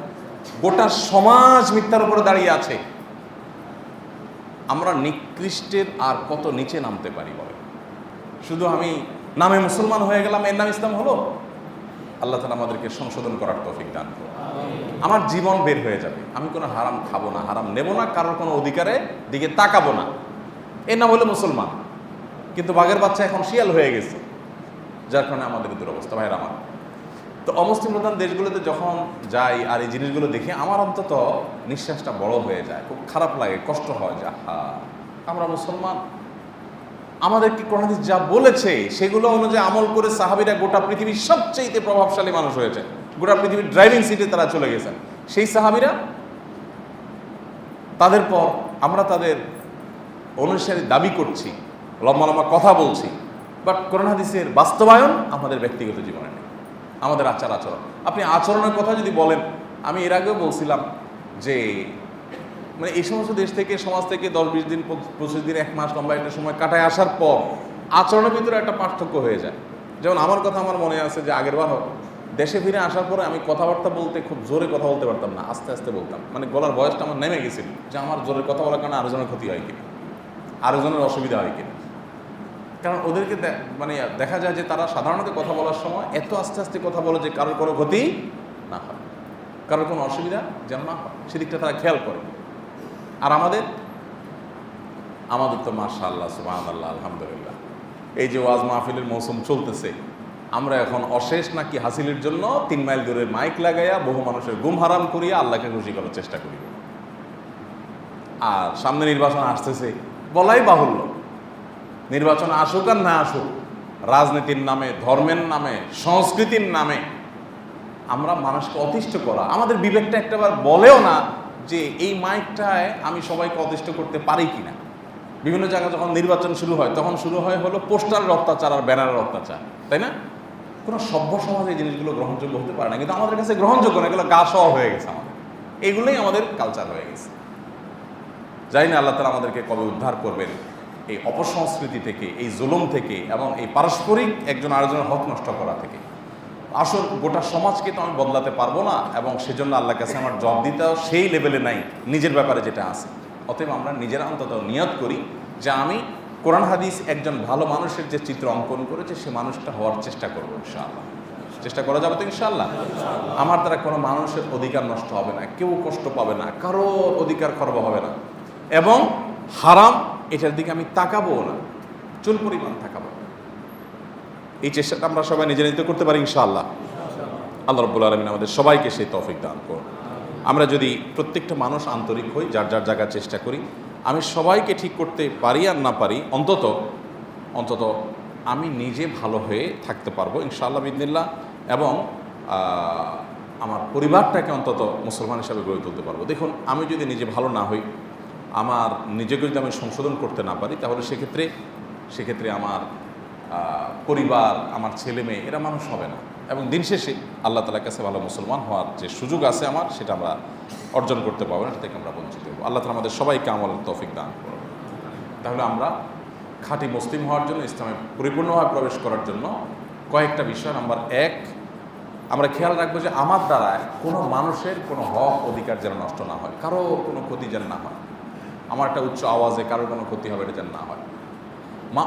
গোটা সমাজ মিথ্যার উপরে দাঁড়িয়ে আছে। আমরা নিকৃষ্টের আর কত নিচে নামতে পারি বলে? শুধু আমি নামে মুসলমান হয়ে গেলাম, এর নাম ইসলাম হলো? আল্লাহ তাআলা আমাদেরকে সংশোধন করার তৌফিক দান করুন। আমার জীবন বের হয়ে যাবে, আমি কোনো হারাম খাবো না, হারাম নেব না, কারোর কোনো অধিকারের দিকে তাকাবো না, এর নাম হলো মুসলমান। কিন্তু বাঘের বাচ্চা এখন শিয়াল হয়ে গেছে, যার কারণে আমাদের দুরবস্থা। ভাইয়ের আমার, তো অমুসলিম প্রধান দেশগুলোতে যখন যাই আর এই জিনিসগুলো দেখে আমার অন্তত নিঃশ্বাসটা বড় হয়ে যায়, খুব খারাপ লাগে, কষ্ট হয় যে আহা আমরা মুসলমান, আমাদেরকে কোরআন হাদিস যা বলেছে সেগুলো অনুযায়ী আমল করে সাহাবীরা গোটা পৃথিবীর সবচেয়ে প্রভাবশালী মানুষ হয়েছে, গোটা পৃথিবীর ড্রাইভিং সিটে তারা চলে গেছেন। সেই সাহাবীরা, তাদের পর আমরা তাদের অনুসারী দাবি করছি, লম্বা লম্বা কথা বলছি, বাট কোরআন হাদিসের বাস্তবায়ন আমাদের ব্যক্তিগত জীবনে নেই, আমাদের আচার আচরণ। আপনি আচরণের কথা যদি বলেন, আমি এর আগেও বলছিলাম যে মানে এই সমস্ত দেশ থেকে, সমাজ থেকে 10-20 দিন 25 দিন 1 মাস লম্বা একটা সময় কাটায় আসার পর আচরণের ভিতরে একটা পার্থক্য হয়ে যায়। যেমন আমার কথা আমার মনে আছে যে আগের বার দেশে ফিরে আসার পরে আমি কথাবার্তা বলতে খুব জোরে কথা বলতে পারতাম না, আস্তে আস্তে বলতাম, মানে গলার বয়সটা আমার নেমে গেছিল, যে আমার জোরে কথা বলার কারণে আরেকজনের ক্ষতি হয় কিনা, আরেকজনের অসুবিধা হয় কিনা। কারণ ওদেরকে মানে দেখা যায় যে তারা সাধারণত কথা বলার সময় এত আস্তে আস্তে কথা বলে যে কারোর কোনো ক্ষতি না হয়, কারোর কোনো অসুবিধা যেন না হয়, সেদিকটা তারা খেয়াল করে। আর আমাদের তো মাশাআল্লাহ সুবহানাল্লাহ আলহামদুলিল্লাহ, এই যে ওয়াজ মাহফিলের মৌসুম চলতেছে, আমরা এখন অশেষ নাকি হাসিলের জন্য 3 মাইল দূরে মাইক লাগাইয়া বহু মানুষের ঘুম হারাম করিয়া আল্লাহকে খুশি করার চেষ্টা করি। আর সামনে নির্বাচন আসতেছে, বলাই বাহুল্য, নির্বাচন আসুক আর না আসুক, রাজনীতির নামে, ধর্মের নামে, সংস্কৃতির নামে আমরা মানুষকে অতিষ্ঠ করা, আমাদের বিবেকটা একটাবার বলেও না যে এই মাইকটায় আমি সবাইকে অতিষ্ঠ করতে পারি কিনা। বিভিন্ন জায়গায় যখন নির্বাচন শুরু হয় তখন শুরু হয় হলো পোস্টারের অত্যাচার আর ব্যানারের অত্যাচার, তাই না? কোনো সভ্য সমাজে এই জিনিসগুলো গ্রহণযোগ্য হতে পারে না, কিন্তু আমাদের কাছে গ্রহণযোগ্য না, এগুলো গা সওয়া হয়ে গেছে আমাদের, এগুলোই আমাদের কালচার হয়ে গেছে। জানি না আল্লাহ তাআলা আমাদেরকে কবে উদ্ধার করবেন এই অপসংস্কৃতি থেকে, এই জুলুম থেকে, এবং এই পারস্পরিক একজন আরেকজনের হক নষ্ট করা থেকে। আসল গোটা সমাজকে তো আমি বদলাতে পারবো না, এবং সেজন্য আল্লাহর কাছে আমার জব দিতেও সেই লেভেলে নাই নিজের ব্যাপারে যেটা আছে। অতএব আমরা নিজেরা অন্তত নিয়ত করি যে আমি কোরআন হাদিস একজন ভালো মানুষের যে চিত্র অঙ্কন করেছে সে মানুষটা হওয়ার চেষ্টা করবো ইনশাআল্লাহ। চেষ্টা করা যাবে তো ইনশাআল্লাহ? আমার দ্বারা কোনো মানুষের অধিকার নষ্ট হবে না, কেউ কষ্ট পাবে না, কারোর অধিকার খর্ব হবে না, এবং হারাম এটার দিকে আমি তাকাবো না, চুল পরিমাণ তাকাবো। এই চেষ্টাটা আমরা সবাই নিজে নিজে করতে পারি ইনশাআল্লাহ। আল্লাহ রাব্বুল আলামিন আমাদের সবাইকে সেই তৌফিক দান করুন। আমরা যদি প্রত্যেকটা মানুষ আন্তরিক হই, যার যার জায়গায় চেষ্টা করি, আমি সবাইকে ঠিক করতে পারি আর না পারি, অন্তত আমি নিজে ভালো হয়ে থাকতে পারবো ইনশাআল্লাহ বিইذনিল্লাহ, এবং আমার পরিবারটাকে অন্তত মুসলমান হিসাবে গড়ে তুলতে পারবো। দেখুন, আমি যদি নিজে ভালো না হই, আমার নিজেকে যদি আমি সংশোধন করতে না পারি, তাহলে সেক্ষেত্রে আমার পরিবার, আমার ছেলে মেয়ে, এরা মানুষ হবে না। এবং দিন শেষে আল্লাহ তাআলার কাছে ভালো মুসলমান হওয়ার যে সুযোগ আছে আমার, সেটা আমরা অর্জন করতে পারবো না, এটা থেকে আমরা বঞ্চিত হবো। আল্লাহ তাআলা আমাদের সবাইকে আমলের তৌফিক দান করুন। তাহলে আমরা খাঁটি মুসলিম হওয়ার জন্য, ইসলামে পরিপূর্ণভাবে প্রবেশ করার জন্য কয়েকটা বিষয়। নাম্বার 1, আমরা খেয়াল রাখবো যে আমার দ্বারা কোনো মানুষের কোনো হক অধিকার যেন নষ্ট না হয়, কারো কোনো ক্ষতি যেন না হয়। আমার একটা উচ্চ আওয়াজে কারোর কোনো ক্ষতি হবে, এটা যেন না হয়।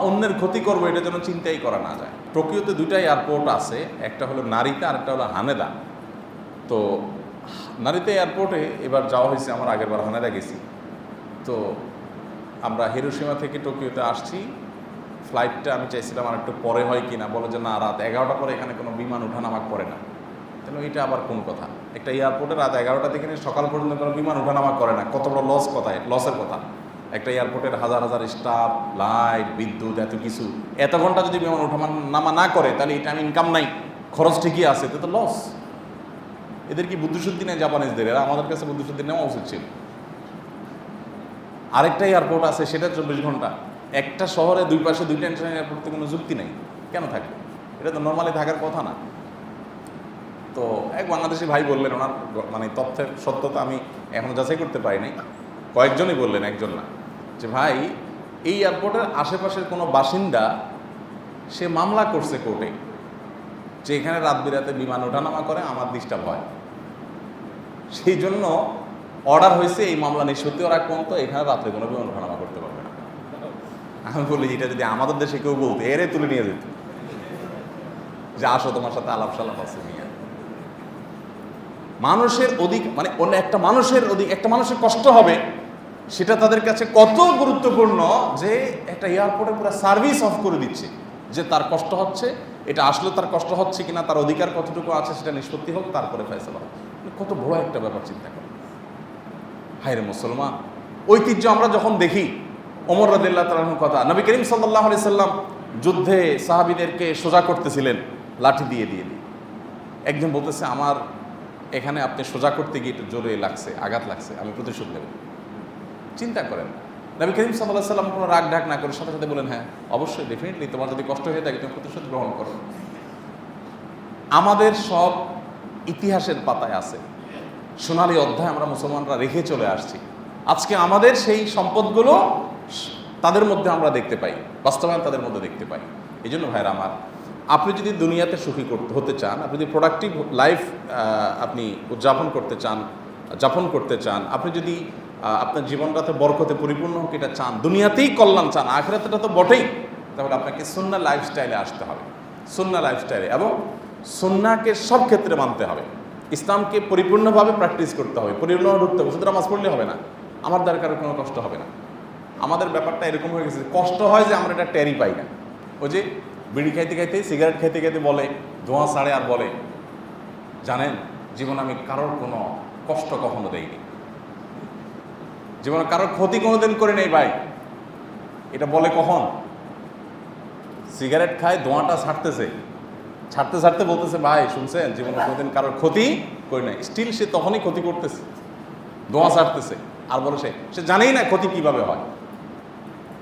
অন্যের ক্ষতি করবো, এটা যেন চিন্তাই করা না যায়। টোকিওতে 2টা এয়ারপোর্ট আছে, একটা হলো নারিতা আর একটা হলো হানেদা। তো নারিতা এয়ারপোর্টে এবার যাওয়া হয়েছে, আমার আগের বার হানেদা গেছি। তো আমরা হিরোশিমা থেকে টোকিওতে আসছি, ফ্লাইটটা আমি চাইছিলাম আর একটু পরে হয় কি না, বলে যে না, রাত 11টা পরে এখানে কোনো বিমান ওঠানামা করে না। তাহলে এটা আবার কোন কথা? একটা এয়ারপোর্টে রাত 11টা থেকে নিয়ে সকাল পর্যন্ত কোনো বিমান ওঠানামা করে না, কত বড় লসের কথা। একটা এয়ারপোর্টের হাজার হাজার স্টাফ, লাইট, বিদ্যুৎ, এত কিছু, এত ঘন্টা যদি বিমান ওঠানামা না করে, তাহলে এটা আমি ইনকাম নাই, খরচ ঠিকই আছে, তো লস। এদের কি বুদ্ধিশুদ্ধি নেই জাপানিজদের? এরা আমাদের কাছে বুদ্ধিশুদ্ধি নেওয়া উচিত ছিল। আরেকটা এয়ারপোর্ট আছে, সেটা 24 ঘন্টা। একটা শহরে 2 পাশে 2টা ইন্টারন্যাশনাল এয়ারপোর্টে কোনো যুক্তি নেই, কেন থাকবে? এটা তো নর্মালি থাকার কথা না। তো এক বাংলাদেশি ভাই বললেন, ওনার মানে তথ্যের সত্যতা আমি এখনো যাচাই করতে পারি নাই, কয়েকজনই বললেন, একজন না, যে ভাই এই এয়ারপোর্টের আশেপাশের কোনো বাসিন্দা সে মামলা করছে কোর্টে যে এখানে রাত বিরাতে বিমান ওঠানামা করে, আমার ডিস্টার্ব হয়, সেই জন্য অর্ডার হয়েছে এই মামলা নিষ্পত্তি ওরা কোন, তো এখানে রাত্রে কোনো বিমান ওঠানামা করতে পারবে না। আমি বলি, এটা যদি আমাদের দেশে কেউ বলতো, এরে তুলে নিয়ে যেত, যে আসো তোমার সাথে আলাপ সালাপ আছে নিয়ে। মানুষের মানে অন্য একটা মানুষের কষ্ট হবে, সেটা তাদের কাছে কত গুরুত্বপূর্ণ যে একটা এয়ারপোর্টে পুরো সার্ভিস অফ করে দিচ্ছে, যে তার কষ্ট হচ্ছে, এটা আসলে তার কষ্ট হচ্ছে কিনা, তার অধিকার কতটুকু আছে সেটা নিষ্পত্তি হোক, তারপরে ফয়সালা হোক। কত বড় একটা ব্যাপার চিন্তা করো। হায়রে মুসলমান, ঐতিহ্য আমরা যখন দেখি, ওমর রাদিয়াল্লাহু তাআলা আনহুর কথা, নবী করিম সাল্লাল্লাহু আলাইহি সাল্লাম যুদ্ধে সাহাবীদেরকে সোজা করতেছিলেন লাঠি দিয়ে দিয়ে। একজন বলতেছে, আমার এখানে আপনি সোজা করতে গিয়ে একটু জোরে লাগছে, আঘাত লাগছে, আমি প্রতিশোধ নেব। চিন্তা করেন, নবী করিম সাল্লাল্লাহু আলাইহি সাল্লাম কোনো রাগ ঢাক না করে সাথে সাথে বলেন, হ্যাঁ অবশ্যই, ডেফিনেটলি, তোমার যদি কষ্ট হয়ে থাকে তুমি প্রতিশোধ গ্রহণ করো। আমাদের সব ইতিহাসের পাতায় আছে, সোনালী অধ্যায় আমরা মুসলমানরা রেখে চলে আসছি। আজকে আমাদের সেই সম্পদগুলো তাদের মধ্যে আমরা দেখতে পাই, বাস্তবায়ন তাদের মধ্যে দেখতে পাই। এই জন্য ভাইরা আমার, আপনি যদি দুনিয়াতে সুখী হতে চান, আপনি যদি প্রোডাক্টিভ লাইফ আপনি যাপন করতে চান, আপনি যদি আপনার জীবনটাতে বরকতে পরিপূর্ণ হোক এটা চান, দুনিয়াতেই কল্যাণ চান, আখিরাতটা তো বটেই, তাহলে আপনাকে সুন্নাহ লাইফস্টাইলে আসতে হবে। সুন্নাহ লাইফস্টাইলে, এবং সুন্নাহকে সব ক্ষেত্রে মানতে হবে, ইসলামকে পরিপূর্ণভাবে প্র্যাকটিস করতে হবে, পরিপূর্ণভাবে ঢুকতে হবে। শুধু নামাজ পড়লে হবে না, আমার দরকার কোনো কষ্ট হবে না। আমাদের ব্যাপারটা এরকম হয়ে গেছে, কষ্ট হয় যে আমরা এটা টেরই পাই না। ওই যে বিড়ি খাইতে খাইতে, সিগারেট খাইতে খাইতে বলে, ধোঁয়া ছাড়ে, আর বলে, জানেন জীবনে আমি কারোর কোনো কষ্ট কখনো দেইনি, জীবনে কারোর ক্ষতি কোনোদিন করে নেই ভাই। এটা বলে কখন? সিগারেট খায়, ধোঁয়াটা ছাড়তে ছাড়তে বলতেছে, ভাই শুনছেন, জীবনে কোনোদিন কারোর ক্ষতি করে নাই। স্টিল সে তখনই ক্ষতি করতেছে, ধোঁয়া ছাড়তেছে, আর বলে সে জানেই না ক্ষতি কিভাবে হয়।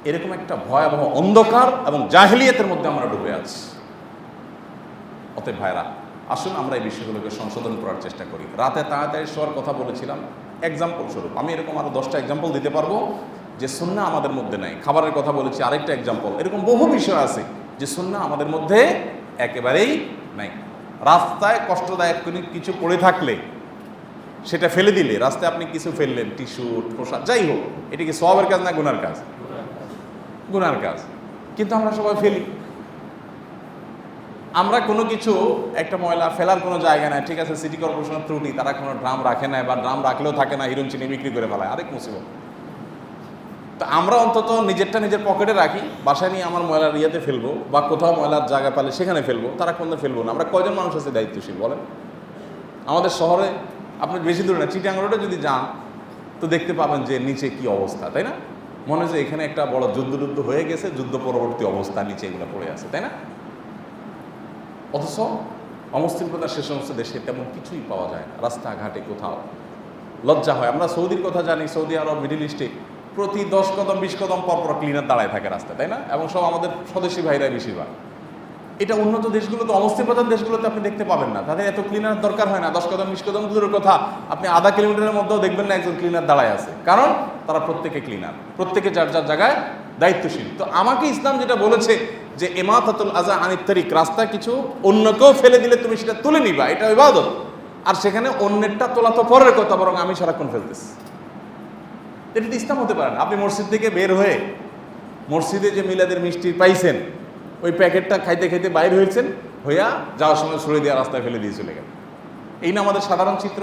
এরকম একটা ভয়াবহ অন্ধকার এবং জাহেলিয়াতের মধ্যে আমরা ডুবে আছি। অতএব ভাইরা, আসুন আমরা এই বিষয়গুলোকে সংশোধন করার চেষ্টা করি। রাতে তাড়াতাড়ি শোয়ার কথা বলেছিলাম, এক্সাম্পল স্বরূপ আমি এরকম আরও 10টা এক্সাম্পল দিতে পারবো যে সুন্নাহ আমাদের মধ্যে নাই। খাবারের কথা বলেছি, আরেকটা এক্সাম্পল। এরকম বহু বিষয় আছে যে সুন্নাহ আমাদের মধ্যে একেবারেই নাই। রাস্তায় কষ্টদায়ক কিছু পড়ে থাকলে সেটা ফেলে দিলে, রাস্তায় আপনি কিছু ফেললেন, টিস্যু, পোশাক, যাই হোক, এটা কি সওয়াবের কাজ না গুনার কাজ? গুনার কাজ। কিন্তু আমরা সবাই ফেলি। আমরা কোনো কিছু, একটা ময়লা ফেলার কোনো জায়গা নাই, ঠিক আছে, সিটি কর্পোরেশনের ত্রুটি, তারা কোনো ড্রাম রাখে না, বা ড্রাম রাখলেও থাকে না, হিরোইন চিনি বিক্রি করে ফেলায়, আরেক মুসিবত। তো আমরা অন্তত নিজেরটা নিজের পকেটে রাখি, বাসায় নিয়ে আমার ময়লার ইয়েতে ফেলবো, বা কোথাও ময়লার জায়গা পেলে সেখানে ফেলবো, তারা কোনটা ফেলবো না। আমরা কয়জন মানুষ আছে দায়িত্বশীল বলেন? আমাদের শহরে আপনি বেশি দূরে না, চিটাং রোডে যদি যান তো দেখতে পাবেন যে নিচে কি অবস্থা, তাই না? মনে হয় যে এখানে একটা বড় যুদ্ধ হয়ে গেছে, যুদ্ধ পরবর্তী অবস্থা, নিচে এগুলো পড়ে আছে, তাই না? অথচ অমুসলিম প্রধান সে সমস্ত দেশে তেমন কিছুই পাওয়া যায় না, রাস্তাঘাটে কোথাও। লজ্জা হয়। আমরা সৌদির কথা জানি, সৌদি আরব, মিডিল ইস্টে প্রতি 10 কদম 20 কদম পর ক্লিনার দাঁড়ায় থাকে রাস্তা, তাই না? এবং সব আমাদের স্বদেশি ভাইরাই বেশিরভাগ। এটা উন্নত দেশগুলোতে, অমুসলিম প্রধান দেশগুলোতে আপনি দেখতে পাবেন না। তাদের এত ক্লিনার দরকার হয় না, 10 কদম 20 কদম দূরের কথা, আপনি আধা কিলোমিটারের মধ্যেও দেখবেন না একজন ক্লিনার দাঁড়ায় আছে, কারণ তারা প্রত্যেকে ক্লিনার, প্রত্যেকে যার যার জায়গায় দায়িত্বশীল। তো আমাকে ইসলাম যেটা বলেছে যে ইমাতাতুল আযা আনিত তারিক, রাস্তা কিছু অন্যকেও ফেলে দিলে তুমি সেটা তুলে নিবা, এটা ইবাদত। আর সেখানে অন্যেরটা তোলা তো পরের কথা, বরং আমি সারাক্ষণ ফেলতেছি, এটা তো ইসলাম হতে পারে না। আপনি মসজিদ থেকে বের হয়ে মসজিদে যে মিলাদের মিষ্টি পাইছেন, ওই প্যাকেটটা খাইতে খাইতে বাইর হয়েছেন, হইয়া যাওয়ার সময় ছড়িয়ে দেওয়া রাস্তায় ফেলে দিয়ে চলে গেল। এই না আমাদের সাধারণ চিত্র?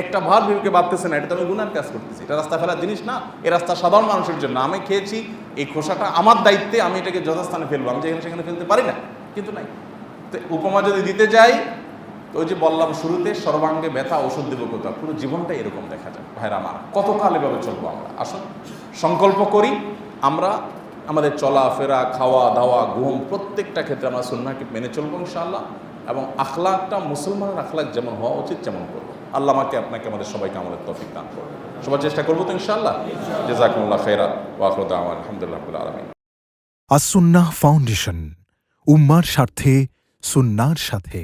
একটা ভাত বিরুকে বাঁধতেছে না, এটা তো আমি গুনার কাজ করতেছি, এটা রাস্তা ফেলার জিনিস না, এই রাস্তা সাধারণ মানুষের জন্য। আমি খেয়েছি, এই খোসাটা আমার দায়িত্বে, আমি এটাকে যথাস্থানে ফেলবো, আমি যেখানে সেখানে ফেলতে পারি না, কিন্তু নাই। তো উপমা যদি দিতে যাই, তো ওই যে বললাম শুরুতে, সর্বাঙ্গে ব্যথা ওষুধ দেবো কোথাও, পুরো জীবনটা এরকম দেখা যায়। ভাইরা আমার, কতকাল এভাবে চলবো আমরা? আসুন সংকল্প করি, আমরা আমাদের চলাফেরা, খাওয়া দাওয়া, ঘুম, প্রত্যেকটা ক্ষেত্রে আমরা সুন্নাহকে মেনে চলবো ইনশাআল্লাহ, এবং আখলাকটা মুসলমানের আখলাক যেমন হওয়া উচিত যেমন করবো। আল্লাহ আমাকে, আপনাকে, আমাদের সবাইকে আমাদের তৌফিক দান করবে। সবার চেষ্টা করবো তো ইনশাআল্লাহ। জাযাকুমুল্লাহ খাইরা ওয়া আখিরু দাওয়ানা আলহামদুলিল্লাহি রাব্বিল আলামিন। আস-সুন্নাহ ফাউন্ডেশন, উম্মার স্বার্থে সুন্নাহর সাথে।